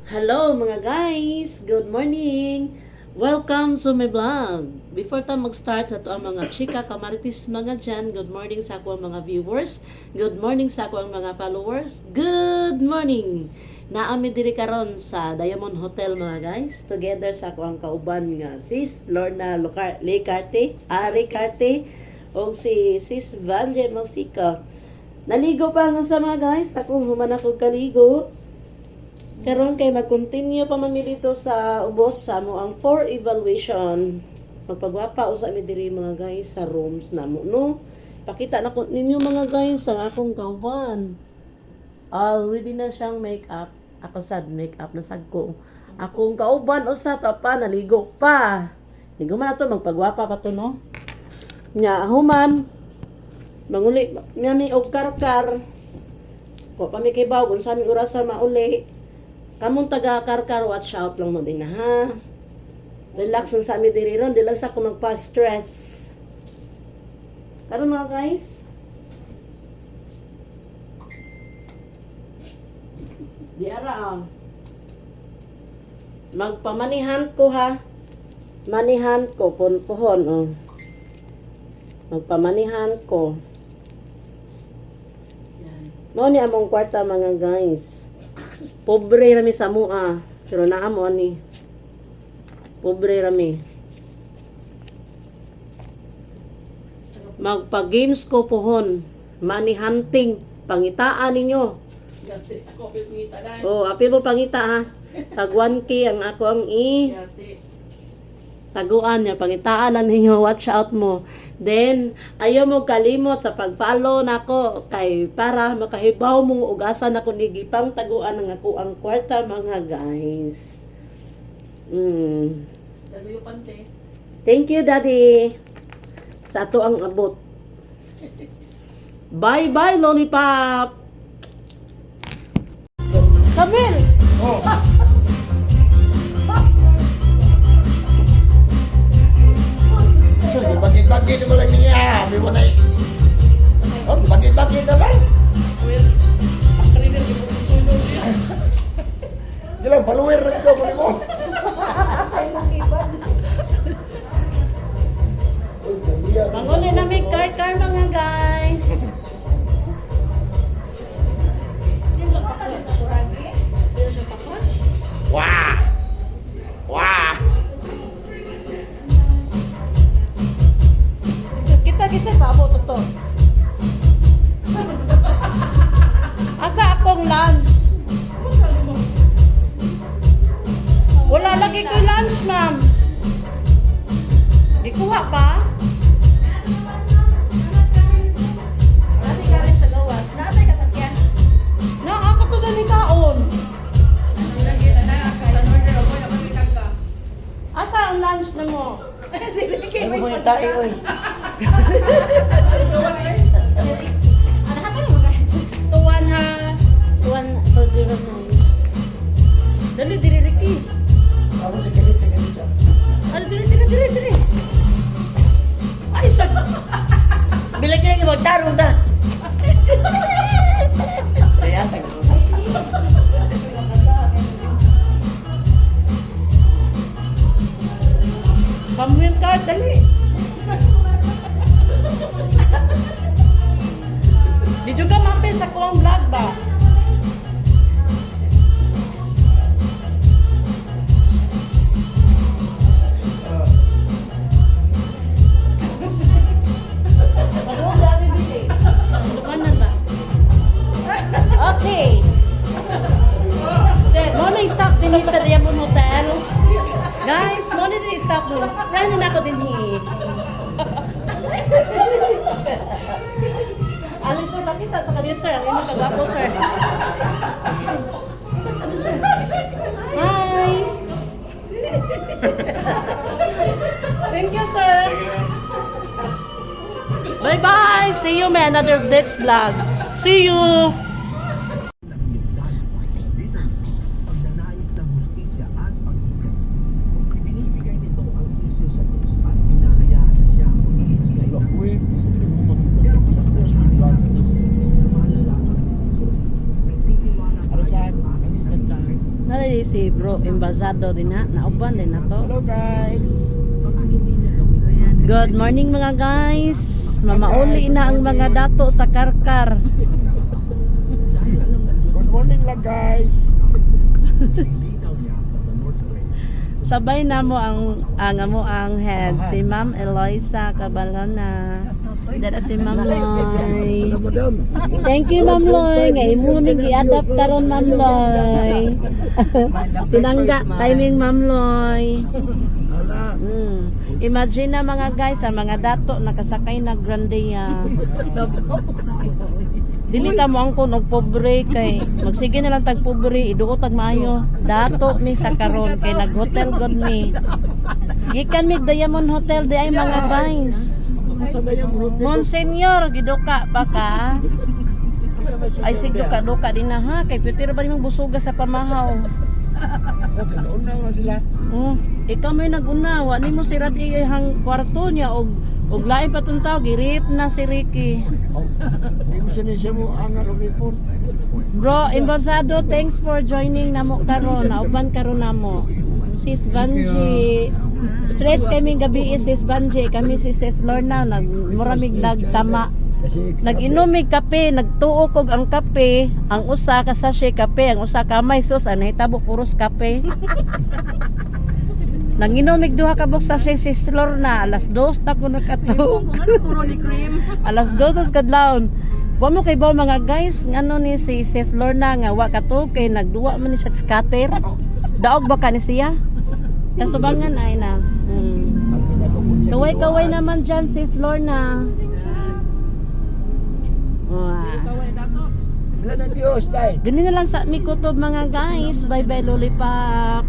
Hello mga guys! Good morning! Welcome to my vlog! Before tayo mag-start sa ito ang mga chika, kamaritis mga dyan, good morning sa ako ang mga viewers, good morning sa ako ang mga followers, good morning! Naami diri karon sa Diamond Hotel mga guys, together sa ako ang kauban nga sis Lorna Lecarte, Ari Carte, o si sis Vanje Masica. Naligo pa nga sa mga guys, ako human ako kaligo. Karon kay mag-continue pa man mi dito sa ubos sa mo ang 4 evaluation. Magpagwapa usa mi diri mga guys sa rooms namo no. Pakita na ko ninyo mga guys ang akong kauban. Already na siyang make-up. Ako sad make-up na sad ko. Akong kauban usa ta pa naligo pa. Ligo man ato magpagwapa pa to no. Nya human manguli mi og karkar. Ko pa mi kay baw kun sa mi oras sa mauli. Kamong taga-karkar, watch out lang mo din na ha. Relax lang sa amin diri ron, di lang sa ko magpa-stress. Karon mga guys. Di ara magpamanihan ko ha. Manihan ko pohon oh. Magpamanihan ko. Mao ni among kwarta mga guys. Pobre rami sa mua. Pero naamo ani. Pobre rami. Magpa-games ko pohon. Money hunting. Pangitaan ninyo. Ako apil pangita na. Oh, apil mo pangita ha. Tag 1K ang ako ang taguan niya. Pangitaan lang ninyo. Watch out mo. Then, ayaw mo kalimot sa pag-follow nako kay para makahibaw mong ugasan ako ni gipang taguan ng ako ang kwarta mga guys. Sabi ko pante. Thank you daddy sa ato ang abot. Bye bye lollipop. Kamil. Oh. So, bakit mo lang niya? May mo na oh, bakit naman? Well, kanina di mo tulog niya. Gila, follower na dito mo mo. Manguli na may car mga guys. Wah! Wah! Kita pa mo to. Asa akong lunch? Wala lagi ko lunch, ma'am. Di kuha pa? Na ako to ni kaon. Asa ang lunch na mo? Ano mo yung tayo eh? Tuwan ha. 1209. Dali, diri, Ricky. Ako sa galit. Ano, diri. Ay, siya. Bilang mo, tarong ta! Kaya, Samuel card, dali. Di juga mampir sa kuwang vlog ba? Mabuong dali bili. Dukanan ba? Okay. Morning stop din sa Diamond Hotel. Guys, morning din stop mo. Friend na ako din Alis sir, nakita sa kanil sir. Ang imong kagwapo sir. Ano sir? Hi! Thank you sir. Bye bye! See you may another next vlog. See you! Pagnanais ng hustisya at paghigang. Ibinibigay nito ang isyu sa Diyos at hinahayaan na siya ang ibigay ng pero pinagdasari lumalala ang sitwasyon. Nagtitiwala tayo sa ating Panginoon Kristo. Nalili si bro, embasado din ha. Nauban din na to. Hello guys. Baka hindi niya gawin yan. Good morning mga guys. Mamauli na ang mga dato sa karkar. Dahil alam ng Diyos Good morning lang guys. linaw niya sa the North Way. Sabay na mo ang head si Ma'am Eloisa Cabalana. Dada si Ma'am Loy. Ano madam? Thank you Ma'am Loy. Nga imo ning gi-adapt karon Ma'am Loy. Pinangga timing Ma'am Loy. Hala. Imagine na mga guys, ang mga dato nakasakay na Grandia. Dili ta mo angkon og pobre kay magsige na lang tag pobre iduot tag maayo. Dato mi sa karon kay nag hotel god mi. Gikan mi Diamond Hotel di ay mga guys. Basta ba yung route? Monsignor giduka pa ka. Ay sig duka din na ha kay pwede ra ba nimong busuga sa pamahaw. Okay, nauna na sila. Ikaw may nagunawa nimo si Radi hang kwarto niya og lain pa tong tao girip na si Ricky. Hindi mo siya mo angar o report. Bro, embasado, thanks for joining namo karon. Nauban karon namo. Sis Banji. Stress kami gabi Sis Banji, kami si Sis Lorna nagmuramig nagtama. Kasi Nag-inumig kape, nagtuo kog ang kape, ang usa ka sachet kape, ang usa ka may sus ang nahitabo puros kape. Nanginumig duha ka box sachet si Sis Lorna, alas 2 na ko nakatug. Puro ni cream. Alas 2 sa kadlawon. Wa mo kay ba mga guys, ngano ni si Sis Lorna nga wa katug kay nagduwa man ni siya scatter. Daog ba ka ni siya? Kasubangan ay na. Kaway-kaway naman dyan Sis Lorna. Wow. wala na Diyos, tay. Gani na lang sa mi kutob mga guys. Bye bye lollipop.